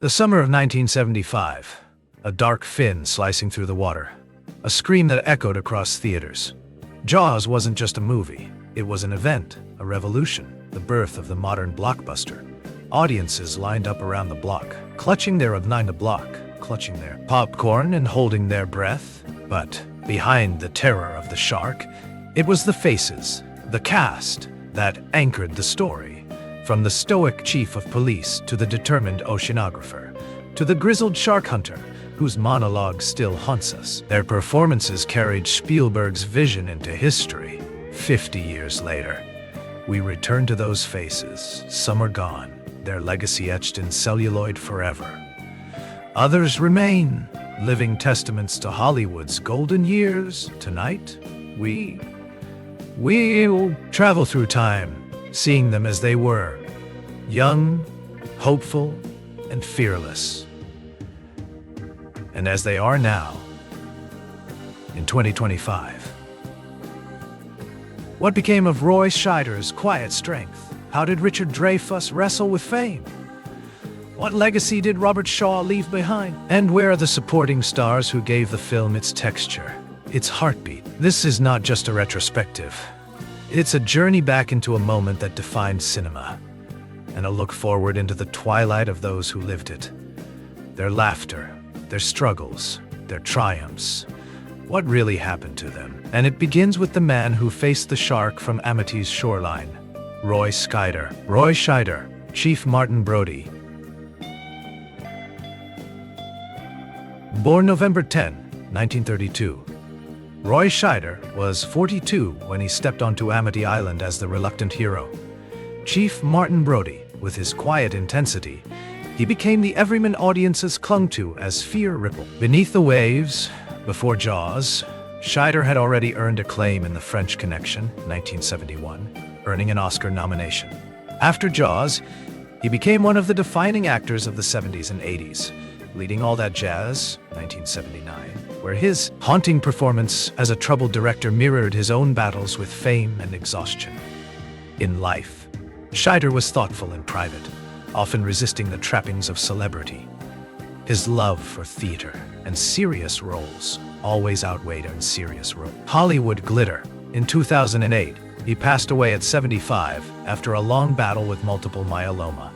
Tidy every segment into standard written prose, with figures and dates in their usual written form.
The summer of 1975. A dark fin slicing through the water. A scream that echoed across theaters. Jaws wasn't just a movie. It was an event, a revolution, the birth of the modern blockbuster. Audiences lined up around the block, clutching their popcorn and holding their breath. But behind the terror of the shark, it was the faces, the cast, that anchored the story. From the stoic chief of police to the determined oceanographer, to the grizzled shark hunter, whose monologue still haunts us. Their performances carried Spielberg's vision into history. 50 years later, we return to those faces. Some are gone, their legacy etched in celluloid forever. Others remain, living testaments to Hollywood's golden years. Tonight, we'll travel through time, seeing them as they were, young, hopeful, and fearless. And as they are now, in 2025. What became of Roy Scheider's quiet strength? How did Richard Dreyfuss wrestle with fame? What legacy did Robert Shaw leave behind? And where are the supporting stars who gave the film its texture, its heartbeat? This is not just a retrospective. It's a journey back into a moment that defined cinema, and a look forward into the twilight of those who lived it. Their laughter, their struggles, their triumphs. What really happened to them? And it begins with the man who faced the shark from Amity's shoreline, Roy Scheider. Roy Scheider, Chief Martin Brody. Born November 10, 1932. Roy Scheider was 42 when he stepped onto Amity Island as the reluctant hero. Chief Martin Brody, with his quiet intensity, he became the everyman audiences clung to as fear rippled. Beneath the waves, before Jaws, Scheider had already earned acclaim in The French Connection, 1971, earning an Oscar nomination. After Jaws, he became one of the defining actors of the 70s and 80s, leading All That Jazz, 1979, where his haunting performance as a troubled director mirrored his own battles with fame and exhaustion. In life, Scheider was thoughtful and private, often resisting the trappings of celebrity. His love for theater and serious roles always outweighed unserious roles. Hollywood glitter. In 2008, he passed away at 75 after a long battle with multiple myeloma.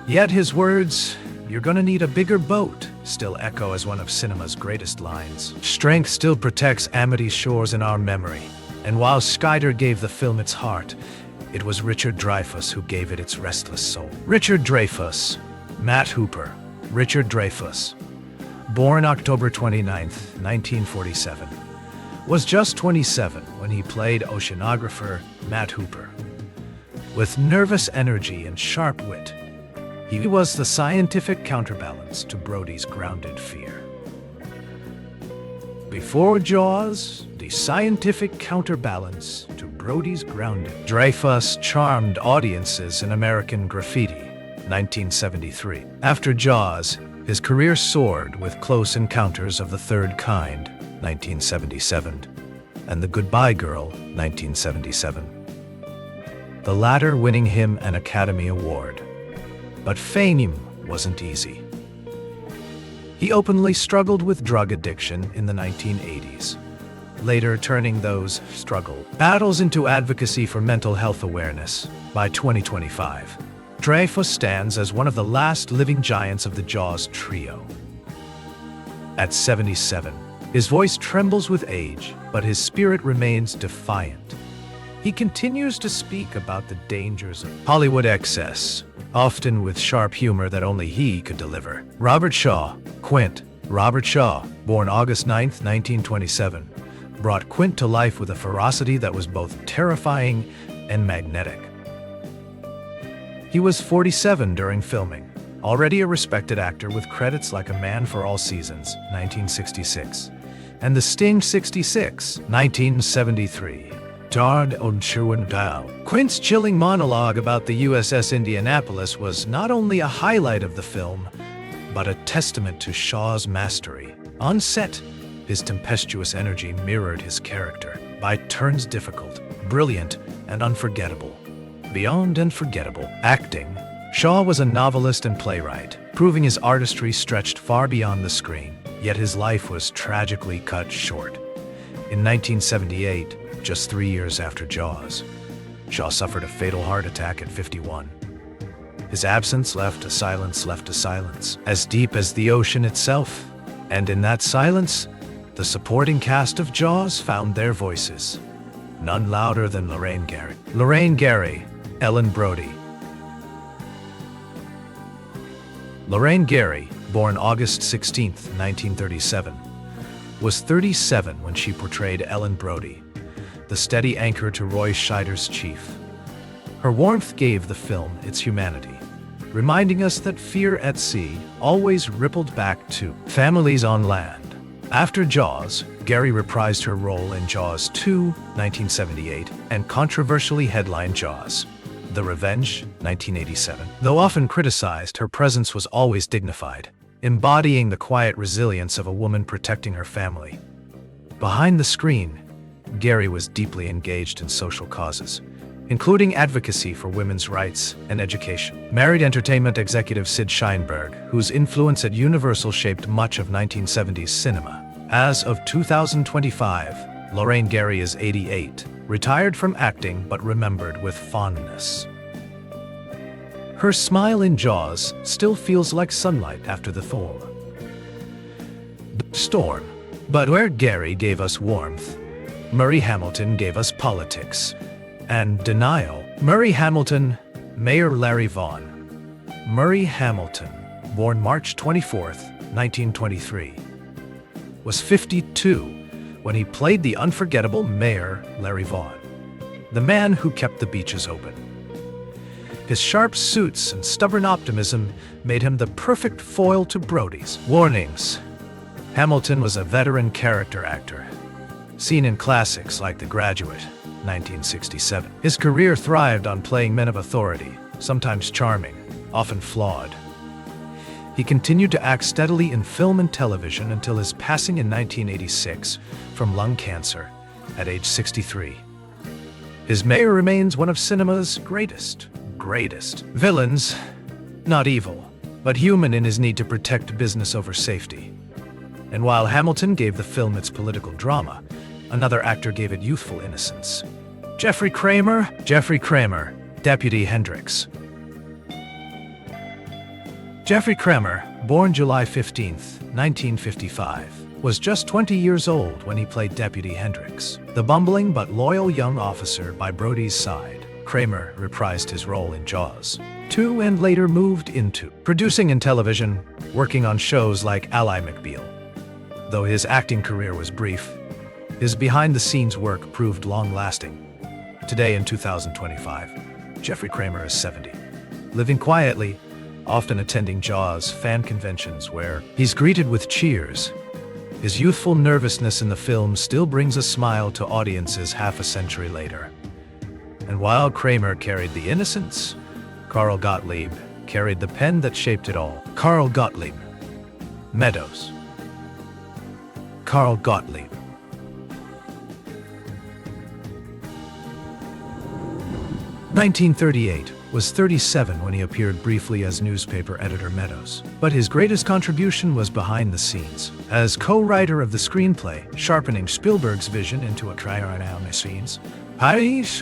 Yet his words, "You're gonna need a bigger boat," still echo as one of cinema's greatest lines. Strength still protects Amity's shores in our memory. And while Scheider gave the film its heart, it was Richard Dreyfuss who gave it its restless soul. Richard Dreyfuss, Matt Hooper. Richard Dreyfuss, born October 29, 1947, was just 27 when he played oceanographer Matt Hooper. With nervous energy and sharp wit, he was the scientific counterbalance to Brody's grounded fear. Before Jaws, the scientific counterbalance to Brody's grounded. Dreyfuss charmed audiences in American Graffiti, 1973. After Jaws, his career soared with Close Encounters of the Third Kind, 1977, and The Goodbye Girl, 1977. The latter winning him an Academy Award. But fame wasn't easy. He openly struggled with drug addiction in the 1980s, later turning those battles into advocacy for mental health awareness. By 2025, Dreyfuss stands as one of the last living giants of the Jaws trio. At 77, his voice trembles with age, but his spirit remains defiant. He continues to speak about the dangers of Hollywood excess, often with sharp humor that only he could deliver. Robert Shaw, Quint. Robert Shaw, born August 9, 1927, brought Quint to life with a ferocity that was both terrifying and magnetic. He was 47 during filming, already a respected actor with credits like A Man for All Seasons, 1966, and The Sting 66, 1973. Dard on Sherwin Dow. Quint's chilling monologue about the USS Indianapolis was not only a highlight of the film, but a testament to Shaw's mastery. On set, his tempestuous energy mirrored his character, by turns difficult, brilliant, and unforgettable. Beyond unforgettable acting, Shaw was a novelist and playwright. proving his artistry stretched far beyond the screen, yet his life was tragically cut short. In 1978, just 3 years after Jaws, Shaw suffered a fatal heart attack at 51. His absence left a silence, as deep as the ocean itself. And in that silence, the supporting cast of Jaws found their voices. None louder than Lorraine Gary. Lorraine Gary, Ellen Brody. Lorraine Gary, born August 16, 1937, was 37 when she portrayed Ellen Brody, the steady anchor to Roy Scheider's Chief. Her warmth gave the film its humanity, reminding us that fear at sea always rippled back to families on land. After Jaws, Gary reprised her role in Jaws 2, 1978, and controversially headlined Jaws: The Revenge, 1987. Though often criticized, her presence was always dignified, embodying the quiet resilience of a woman protecting her family. Behind the screen, Gary was deeply engaged in social causes, including advocacy for women's rights and education. Married entertainment executive Sid Sheinberg, whose influence at Universal shaped much of 1970s cinema. As of 2025, Lorraine Gary is 88, retired from acting but remembered with fondness. Her smile in Jaws still feels like sunlight after the storm. But where Gary gave us warmth, Murray Hamilton gave us politics and denial. Murray Hamilton, Mayor Larry Vaughn. Murray Hamilton, born March 24, 1923, was 52 when he played the unforgettable Mayor Larry Vaughn, the man who kept the beaches open. His sharp suits and stubborn optimism made him the perfect foil to Brody's warnings. Hamilton was a veteran character actor, seen in classics like The Graduate, 1967. His career thrived on playing men of authority, sometimes charming, often flawed. He continued to act steadily in film and television until his passing in 1986 from lung cancer at age 63. His Mayor remains one of cinema's greatest villains, not evil, but human in his need to protect business over safety. And while Hamilton gave the film its political drama, another actor gave it youthful innocence. Jeffrey Kramer, Deputy Hendricks. Jeffrey Kramer, born July 15, 1955, was just 20 years old when he played Deputy Hendricks, the bumbling but loyal young officer by Brody's side. Kramer reprised his role in Jaws 2 and later moved into producing in television, working on shows like Ally McBeal. Though his acting career was brief, his behind-the-scenes work proved long-lasting. Today in 2025, Jeffrey Kramer is 70, living quietly, often attending Jaws fan conventions where he's greeted with cheers. His youthful nervousness in the film still brings a smile to audiences half a century later. And while Kramer carried the innocence, Carl Gottlieb carried the pen that shaped it all. Carl Gottlieb. Meadows. Carl Gottlieb. (1938) was 37 when he appeared briefly as newspaper editor Meadows. But his greatest contribution was behind the scenes, as co-writer of the screenplay, sharpening Spielberg's vision into a scenes. Paris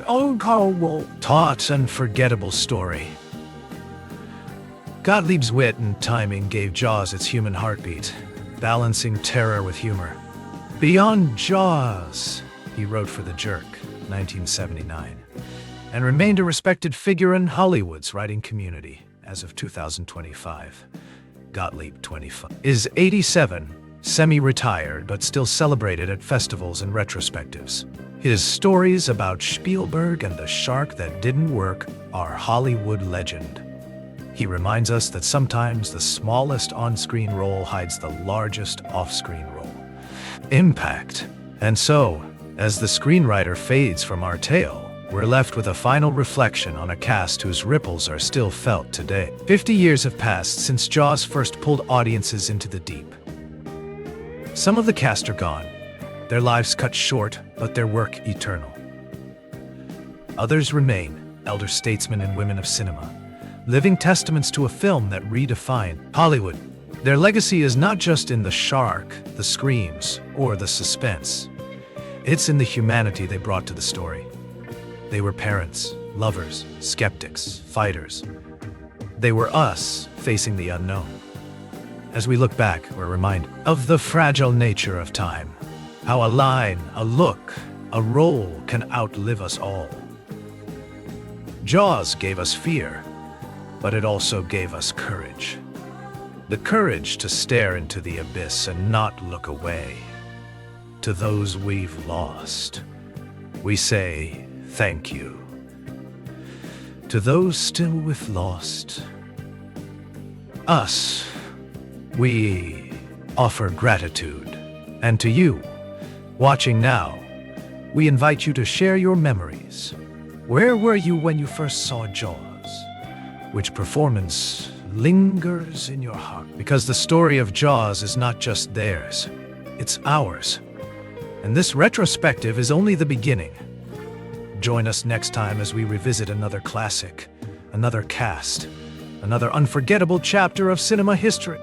taut and forgettable story. Gottlieb's wit and timing gave Jaws its human heartbeat, balancing terror with humor. Beyond Jaws, he wrote for The Jerk, 1979, and remained a respected figure in Hollywood's writing community as of 2025. Gottlieb, 25, is 87, semi-retired but still celebrated at festivals and retrospectives. His stories about Spielberg and the shark that didn't work are Hollywood legend. He reminds us that sometimes the smallest on-screen role hides the largest off-screen role. Impact. And so, as the screenwriter fades from our tale, we're left with a final reflection on a cast whose ripples are still felt today. 50 years have passed since Jaws first pulled audiences into the deep. Some of the cast are gone, their lives cut short, but their work eternal. Others remain, elder statesmen and women of cinema, living testaments to a film that redefined Hollywood. Their legacy is not just in the shark, the screams, or the suspense. It's in the humanity they brought to the story. They were parents, lovers, skeptics, fighters. They were us facing the unknown. As we look back, we're reminded of the fragile nature of time, how a line, a look, a role can outlive us all. Jaws gave us fear, but it also gave us courage. The courage to stare into the abyss and not look away. To those we've lost, we say thank you. To those still we've lost, us, we offer gratitude. And to you, watching now, we invite you to share your memories. Where were you when you first saw Jaws? Which performance lingers in your heart? Because the story of Jaws is not just theirs, it's ours. And this retrospective is only the beginning. Join us next time as we revisit another classic, another cast, another unforgettable chapter of cinema history.